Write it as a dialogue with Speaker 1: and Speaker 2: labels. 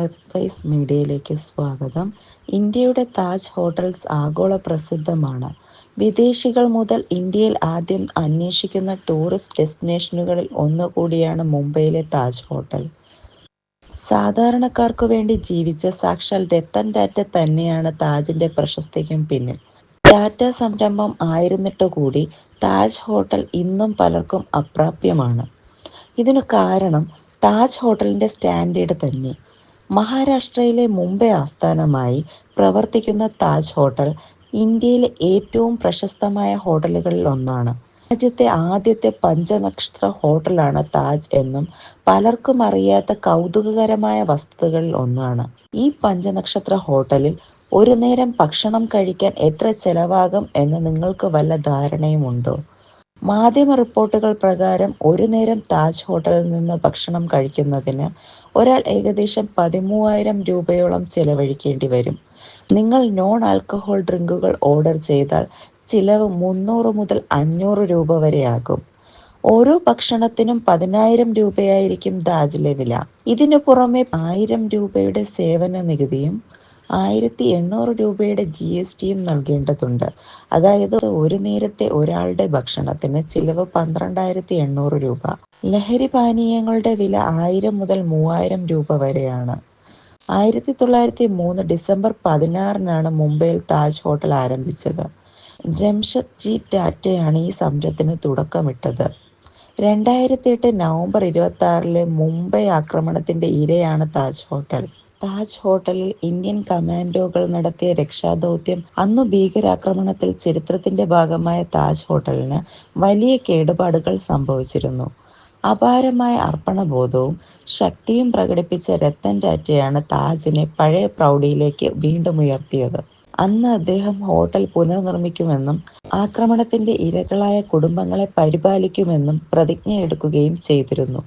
Speaker 1: Earth മീഡിയയിലേക്ക് സ്വാഗതം. ഇന്ത്യയുടെ താജ് ഹോട്ടൽസ് ആഗോള പ്രസിദ്ധമാണ്. വിദേശികൾ മുതൽ ഇന്ത്യയിൽ ആദ്യം അന്വേഷിക്കുന്ന ടൂറിസ്റ്റ് ഡെസ്റ്റിനേഷനുകളിൽ ഒന്നുകൂടിയാണ് മുംബൈയിലെ താജ് ഹോട്ടൽ. സാധാരണക്കാർക്കു വേണ്ടി ജീവിച്ച സാക്ഷാൽ രത്തൻ ടാറ്റ തന്നെയാണ് താജിന്റെ പ്രശസ്തിക്കും പിന്നിൽ. ടാറ്റ സംരംഭം ആയിരുന്നിട്ടുകൂടി താജ് ഹോട്ടൽ ഇന്നും പലർക്കും അപ്രാപ്യമാണ്. ഇതിനു കാരണം താജ് ഹോട്ടലിന്റെ സ്റ്റാൻഡേർഡ് തന്നെ. മഹാരാഷ്ട്രയിലെ മുംബൈ ആസ്ഥാനമായി പ്രവർത്തിക്കുന്ന താജ് ഹോട്ടൽ ഇന്ത്യയിലെ ഏറ്റവും പ്രശസ്തമായ ഹോട്ടലുകളിൽ ഒന്നാണ്. രാജ്യത്തെ ആദ്യത്തെ പഞ്ചനക്ഷത്ര ഹോട്ടലാണ് താജ് എന്നും പലർക്കും അറിയാത്ത കൗതുകകരമായ വസ്തുതകളിൽ ഒന്നാണ്. ഈ പഞ്ചനക്ഷത്ര ഹോട്ടലിൽ ഒരു നേരം ഭക്ഷണം കഴിക്കാൻ എത്ര ചെലവാകും എന്ന് നിങ്ങൾക്ക് വല്ല ധാരണയുമുണ്ടോ? മാധ്യമ റിപ്പോർട്ടുകൾ പ്രകാരം ഒരു നേരം താജ് ഹോട്ടലിൽ നിന്ന് ഭക്ഷണം കഴിക്കുന്നതിന് ഒരാൾ ഏകദേശം 13,000 രൂപയോളം ചെലവഴിക്കേണ്ടി വരും. നിങ്ങൾ നോൺ ആൽക്കഹോൾ ഡ്രിങ്കുകൾ ഓർഡർ ചെയ്താൽ ചിലവ് 300 മുതൽ 500 രൂപ വരെയാകും. ഓരോ ഭക്ഷണത്തിനും 10,000 രൂപയായിരിക്കും താജിലെ വില. ഇതിനു പുറമെ 1,000 രൂപയുടെ സേവന നികുതിയും 1,800 രൂപയുടെ GSTയും നൽകേണ്ടതുണ്ട്. അതായത് ഒരു നേരത്തെ ഒരാളുടെ ഭക്ഷണത്തിന് ചിലവ് 12,800 രൂപ. ലഹരി പാനീയങ്ങളുടെ വില 1,000 മുതൽ 3,000 രൂപ വരെയാണ്. 1903 ഡിസംബർ 16-നാണ് മുംബൈയിൽ താജ് ഹോട്ടൽ ആരംഭിച്ചത്. ജംഷഡ്ജി ടാറ്റയാണ് ഈ സംരംഭത്തിന് തുടക്കമിട്ടത്. 2008 നവംബർ 26-ലെ മുംബൈ ആക്രമണത്തിന്റെ ഇരയാണ് താജ് ഹോട്ടൽ. താജ് ഹോട്ടലിൽ ഇന്ത്യൻ കമാൻഡോകൾ നടത്തിയ രക്ഷാദൗത്യം. അന്നു ഭീകരാക്രമണത്തിൽ ചരിത്രത്തിന്റെ ഭാഗമായ താജ് ഹോട്ടലിന് വലിയ കേടുപാടുകൾ സംഭവിച്ചിരുന്നു. അപാരമായ അർപ്പണബോധവും ശക്തിയും പ്രകടിപ്പിച്ച രത്തൻ ടാറ്റയാണ് താജിനെ പഴയ പ്രൗഢിയിലേക്ക് വീണ്ടും ഉയർത്തിയത്. അന്ന് അദ്ദേഹം ഹോട്ടൽ പുനർനിർമ്മിക്കുമെന്നും ആക്രമണത്തിന്റെ ഇരകളായ കുടുംബങ്ങളെ പരിപാലിക്കുമെന്നും പ്രതിജ്ഞയെടുക്കുകയും ചെയ്തിരുന്നു.